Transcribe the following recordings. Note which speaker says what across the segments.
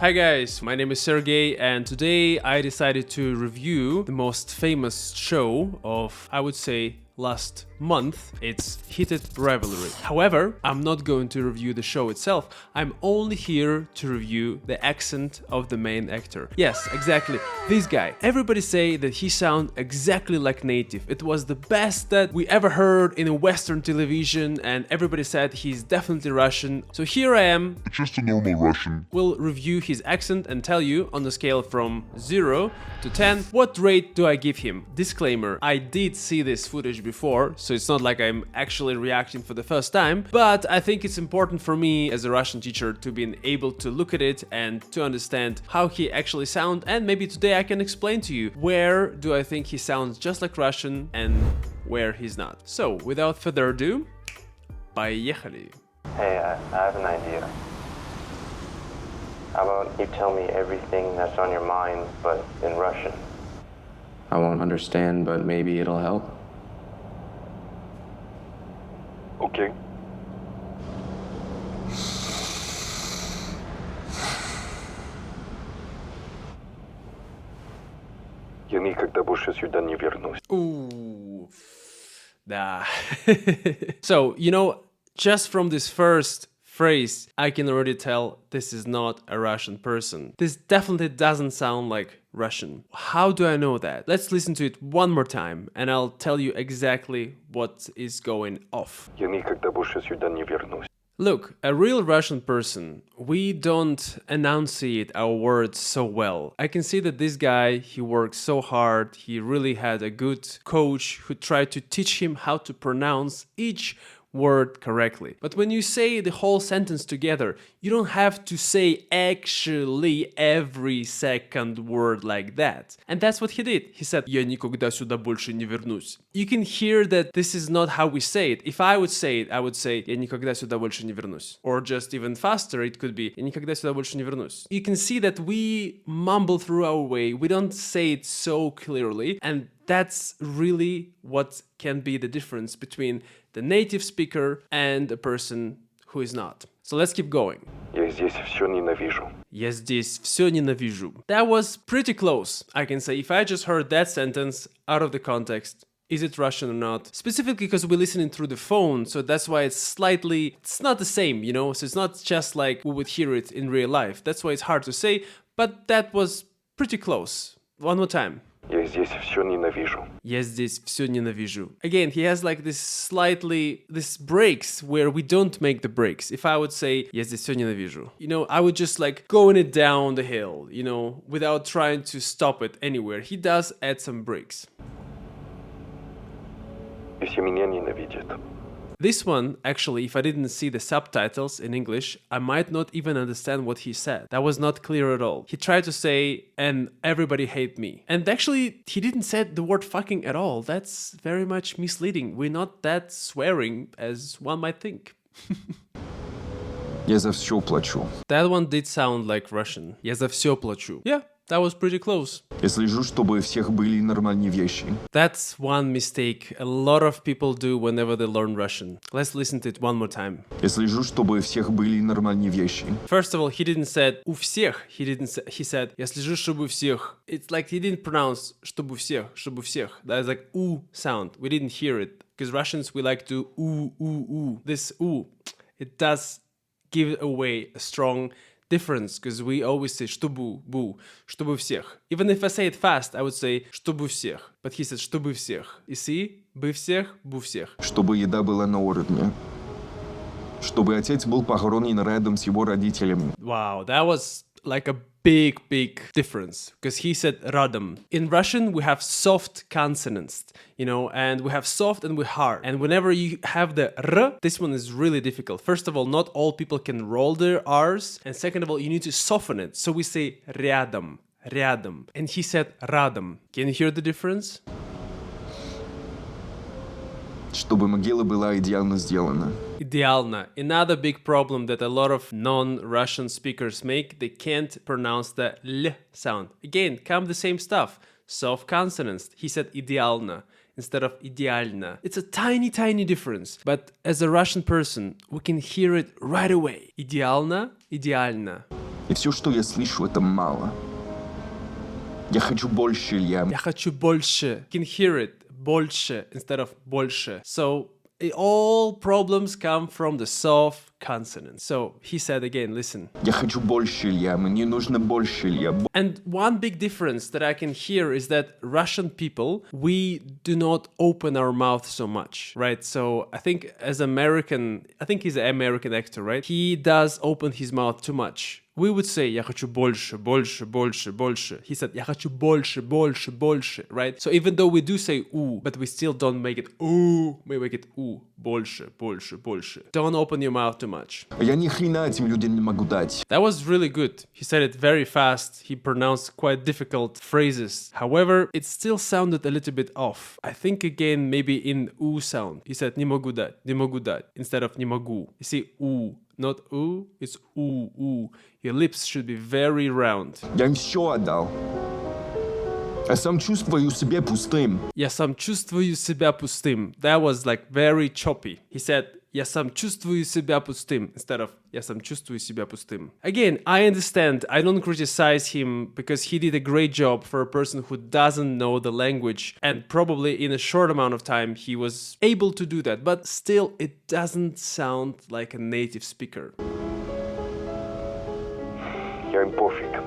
Speaker 1: Hi guys, my name is Sergey and today I decided to review the most famous show of, I would say, last month. It's Heated Rivalry. However, I'm not going to review the show itself. I'm only here to review the accent of the main actor. Yes, exactly, this guy. Everybody say that he sounds exactly like native. It was the best that we ever heard in a Western television and everybody said he's definitely Russian. So here I am.
Speaker 2: It's just a normal Russian.
Speaker 1: We'll review his accent and tell you on the scale from 0 to 10 what rate do I give him. Disclaimer, I did see this footage before, so it's not like I'm actually reacting for the first time, but I think it's important for me as a Russian teacher to be able to look at it and to understand how he actually sounds, and maybe today I can explain to you where do I think he sounds just like Russian and where he's not. So without further ado, поехали!
Speaker 3: Hey, I have an idea. How about you tell me everything that's on your mind, but in Russian?
Speaker 4: I won't understand, but maybe it'll help.
Speaker 3: Okay.
Speaker 2: Я никогда больше сюда не вернусь.
Speaker 1: Ooh, nah. So, you know, just from this first phrase, I can already tell this is not a Russian person. This definitely doesn't sound like Russian. How do I know that? Let's listen to it one more time and I'll tell you exactly what is going off.
Speaker 2: Я никогда больше сюда не вернусь.
Speaker 1: Look, a real Russian person, we don't enunciate our words so well. I can see that this guy, he worked so hard, he really had a good coach who tried to teach him how to pronounce each word correctly. But when you say the whole sentence together, you don't have to say actually every second word like that. And that's what he did. He said, "Я никогда сюда больше не вернусь." You can hear that this is not how we say it. If I would say it, I would say, "Я никогда сюда больше не вернусь." Or just even faster, it could be, "Я никогда сюда больше не вернусь." You can see that we mumble through our way. We don't say it so clearly. And that's really what can be the difference between the native speaker and a person who is not. So let's keep going.
Speaker 2: Я здесь все ненавижу.
Speaker 1: Я здесь все ненавижу. That was pretty close, I can say. If I just heard that sentence out of the context, is it Russian or not? Specifically because we're listening through the phone, so that's why it's not the same, you know? So it's not just like we would hear it in real life. That's why it's hard to say, but that was pretty close. One more time.
Speaker 2: Я здесь все ненавижу.
Speaker 1: Я здесь все ненавижу. Again, he has like this breaks where we don't make the breaks. If I would say, я здесь все ненавижу, you know, I would just like going it down the hill, you know, without trying to stop it anywhere. He does add some breaks.
Speaker 2: И все меня ненавидят.
Speaker 1: This one, actually, if I didn't see the subtitles in English, I might not even understand what he said. That was not clear at all. He tried to say, and everybody hate me. And actually, he didn't say the word fucking at all. That's very much misleading. We're not that swearing as one might think.
Speaker 5: Я за все плачу.
Speaker 1: That one did sound like Russian. Я за все плачу. Yeah, that was pretty close.
Speaker 5: Я слежу, чтобы у всех были нормальные вещи.
Speaker 1: That's one mistake a lot of people do whenever they learn Russian. Let's listen to it one more time.
Speaker 5: Я слежу, чтобы у всех были нормальные вещи.
Speaker 1: First of all, he didn't say у всех. He said я слежу, чтобы у всех. It's like he didn't pronounce чтобы у всех. That is like oo sound. We didn't hear it because Russians we like to oo. This oo, it does give away a strong difference because we always say чтобы у всех. Even if I say it fast, I would say чтобы у всех. But he said чтобы у всех. You see? Бы всех, бу всех.
Speaker 5: Чтобы еда была на уровне. Чтобы отец был похоронен рядом с его родителями.
Speaker 1: Wow, that was like a big difference because he said radom. In Russian, we have soft consonants, you know, and we have soft and we hard. And whenever you have the r, this one is really difficult. First of all, not all people can roll their r's. And second of all, you need to soften it. So we say рядом. And he said радом. Can you hear the difference?
Speaker 5: Чтобы могила была идеально сделана.
Speaker 1: Идеально. Another big problem that a lot of non-Russian speakers make, they can't pronounce the L sound. Again, come the same stuff. Soft consonants. He said идеально instead of идеально. It's a tiny difference. But as a Russian person, we can hear it right away. Идеально, идеально.
Speaker 5: И все, что я слышу, это мало. Я хочу больше, Илья.
Speaker 1: Я хочу больше. You can hear it. Больше instead of больше. So all problems come from the soft consonant. So he said again, listen.
Speaker 5: Я хочу больше, Илья. Мне нужно больше, Илья.
Speaker 1: And one big difference that I can hear is that Russian people, we do not open our mouth so much, right? So I think as American, I think he's an American actor, right? He does open his mouth too much. We would say, я хочу больше, больше, больше, больше. He said, я хочу больше, больше, больше, right? So even though we do say ooh, but we still don't make it ooh, we make it ooh, больше, больше, больше. Don't open your mouth too much.
Speaker 5: Я ни хрена этим людям не могу дать.
Speaker 1: That was really good. He said it very fast. He pronounced quite difficult phrases. However, it still sounded a little bit off. I think again, maybe in ooh sound. He said не могу дать, instead of не могу. You see, ooh. Not ooh, it's ooh, ooh. Your lips should be very round.
Speaker 5: Я им все отдал. Я сам чувствую себя пустым.
Speaker 1: Я сам чувствую себя пустым. That was like very choppy. He said, я сам чувствую себя пустым instead of я сам чувствую себя пустым. Again, I understand. I don't criticize him because he did a great job for a person who doesn't know the language, and probably in a short amount of time he was able to do that, but still it doesn't sound like a native speaker.
Speaker 2: Я им пофиг.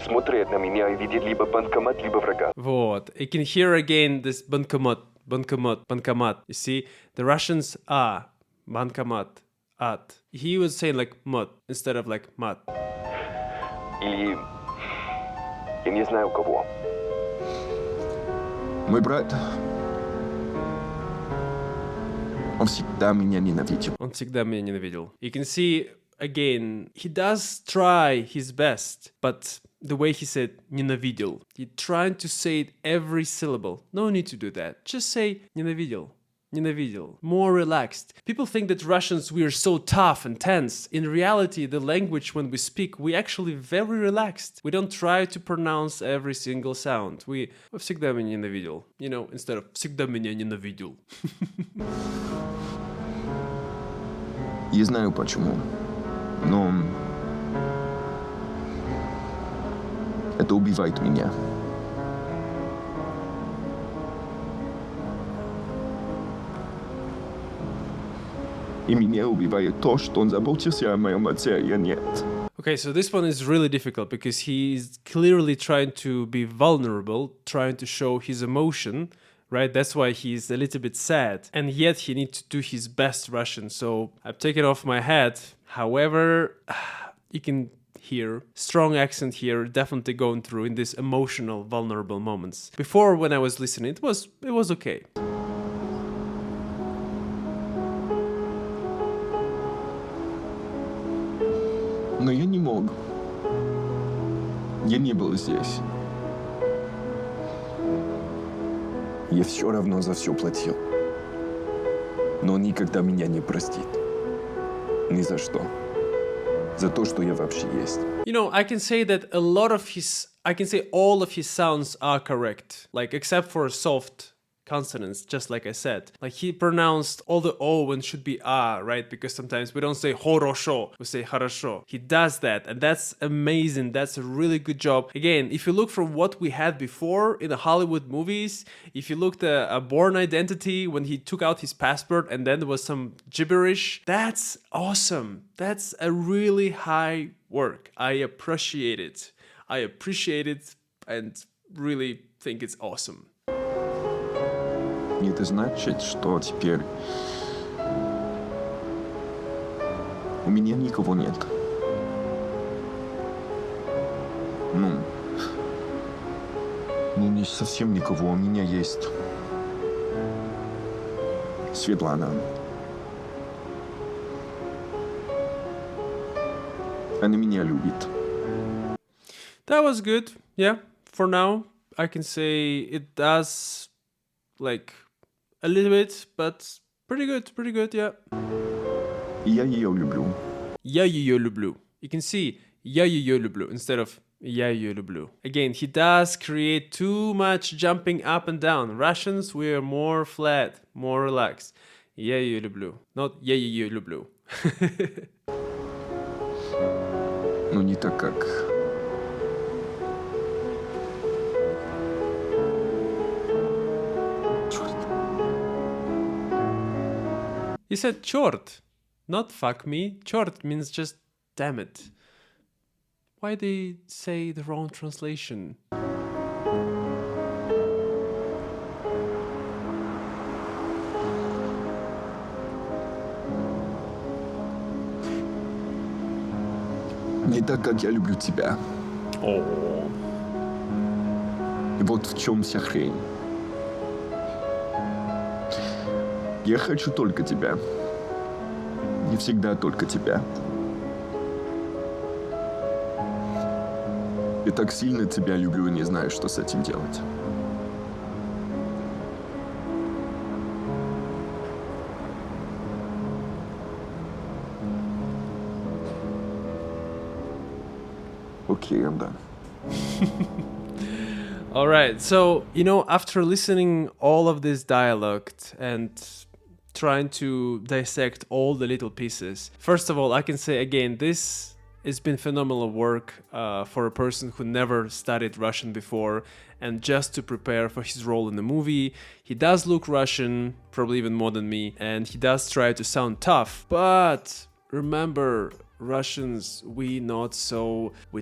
Speaker 2: Смотрят на меня и видят либо банкомат, либо врага.
Speaker 1: Вот. You can hear again this bankomat. You see, the Russians bankomat, at. He was saying like mat instead of like mat.
Speaker 2: Или я не знаю кого.
Speaker 5: Мой брат, он всегда меня ненавидел.
Speaker 1: Он всегда меня ненавидел. You can see again, he does try his best, but the way he said ненавидел, he trying to say it every syllable. No need to do that. Just say ненавидел. Ненавидел. More relaxed. People think that Russians, we are so tough and tense. In reality, the language when we speak, we actually very relaxed. We don't try to pronounce every single sound. We всегда меня ненавидел. You know, instead of всегда меня ненавидел.
Speaker 5: Я знаю почему. Но это убивает меня. И меня убивает то, что он заботился о моем отце, а я нет.
Speaker 1: Okay, so this one is really difficult because he's clearly trying to be vulnerable, trying to show his emotion, right? That's why he's a little bit sad. And yet he needs to do his best Russian. So I've taken off my hat. However, you can hear strong accent here, definitely going through in these emotional, vulnerable moments. Before, when I was listening, it was okay.
Speaker 5: Но я не мог. Я не был здесь. Я все равно за все платил. Но он никогда меня не простит. Ни за что. За то, что я вообще есть.
Speaker 1: You know, I can say that I can say all of his sounds are correct. Like, except for soft consonants, just like I said. Like, he pronounced all the O when it should be right? Because sometimes we don't say хорошо, we say хорошо. He does that, and that's amazing. That's a really good job. Again, if you look from what we had before in the Hollywood movies, if you looked at a Born Identity when he took out his passport and then there was some gibberish, that's awesome. That's a really high work. I appreciate it. And really think it's awesome.
Speaker 5: И это значит, что теперь у меня никого нет. Ну не совсем никого. У меня есть Светлана. Она меня любит.
Speaker 1: That was good. Yeah, for now, I can say it does, like, a little bit, but pretty good, yeah.
Speaker 5: И я ее люблю.
Speaker 1: Я ее люблю. You can see я ее люблю instead of я ее люблю. Again, he does create too much jumping up and down. Russians, we are more flat, more relaxed. Я ее люблю, not я ее люблю.
Speaker 5: Но не так, как... Черт.
Speaker 1: He said chort, not fuck me. Chort means just damn it. Why they say the wrong translation?
Speaker 5: Не так, как я люблю тебя.
Speaker 1: Oh.
Speaker 5: И вот в чем вся хрень. Я хочу только тебя. Не всегда только тебя. И так сильно тебя люблю и не знаю, что с этим делать. Окей, I'm done.
Speaker 1: All right, so, you know, after listening all of this dialogue and trying to dissect all the little pieces, first of all, I can say again, this has been phenomenal work for a person who never studied Russian before and just to prepare for his role in the movie. He does look Russian, probably even more than me, and he does try to sound tough, but remember, Russians, we're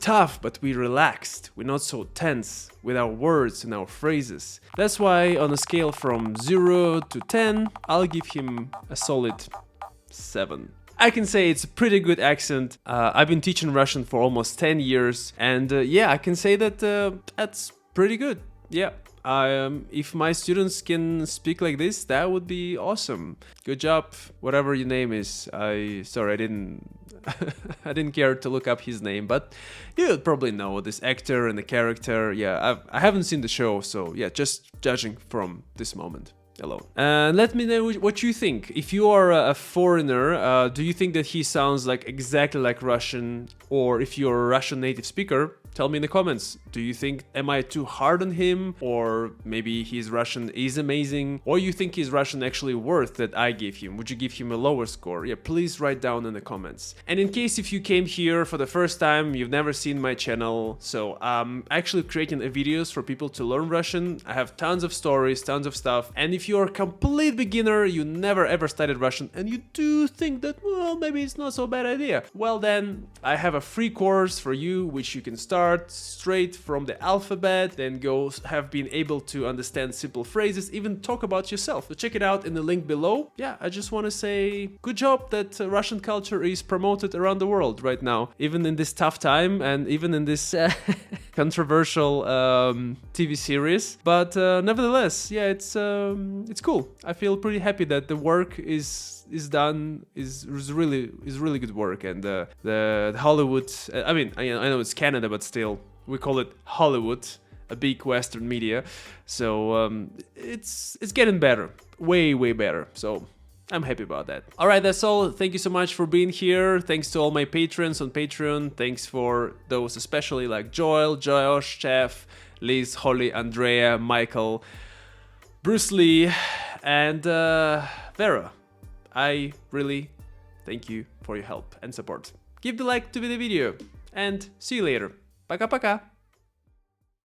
Speaker 1: tough, but we relaxed. We're not so tense with our words and our phrases. That's why on a scale from 0 to 10, I'll give him a solid 7. I can say it's a pretty good accent. I've been teaching Russian for almost 10 years, and yeah, I can say that that's pretty good. Yeah. If my students can speak like this, that would be awesome. Good job, whatever your name is. I didn't care to look up his name, but you'd probably know this actor and the character. Yeah, I haven't seen the show, so yeah, just judging from this moment alone. And let me know what you think. If you are a foreigner, do you think that he sounds like exactly like Russian, or if you're a Russian native speaker, tell me in the comments. Do you think, am I too hard on him? Or maybe his Russian is amazing? Or you think his Russian actually worth that I gave him? Would you give him a lower score? Yeah, please write down in the comments. And in case if you came here for the first time, you've never seen my channel, so I'm actually creating videos for people to learn Russian. I have tons of stories, tons of stuff. And if you're a complete beginner, you never ever studied Russian, and you do think that, well, maybe it's not so bad idea, well then, I have a free course for you, which you can start straight from the alphabet, then have been able to understand simple phrases, even talk about yourself. So check it out in the link below. Yeah, I just want to say good job that Russian culture is promoted around the world right now, even in this tough time and even in this controversial TV series. But nevertheless, yeah, it's cool. I feel pretty happy that the work is really good work, and the Hollywood, I mean, I know it's Canada, but still we call it Hollywood, a big Western media, so it's getting better, way better, so I'm happy about that. All right, that's all. Thank you so much for being here. Thanks to all my patrons on Patreon. Thanks for those especially like Joel, Josh, Jeff, Liz, Holly, Andrea, Michael, Bruce Lee, and Vera. I really thank you for your help and support. Give the like to the video and see you later. Пока-пока.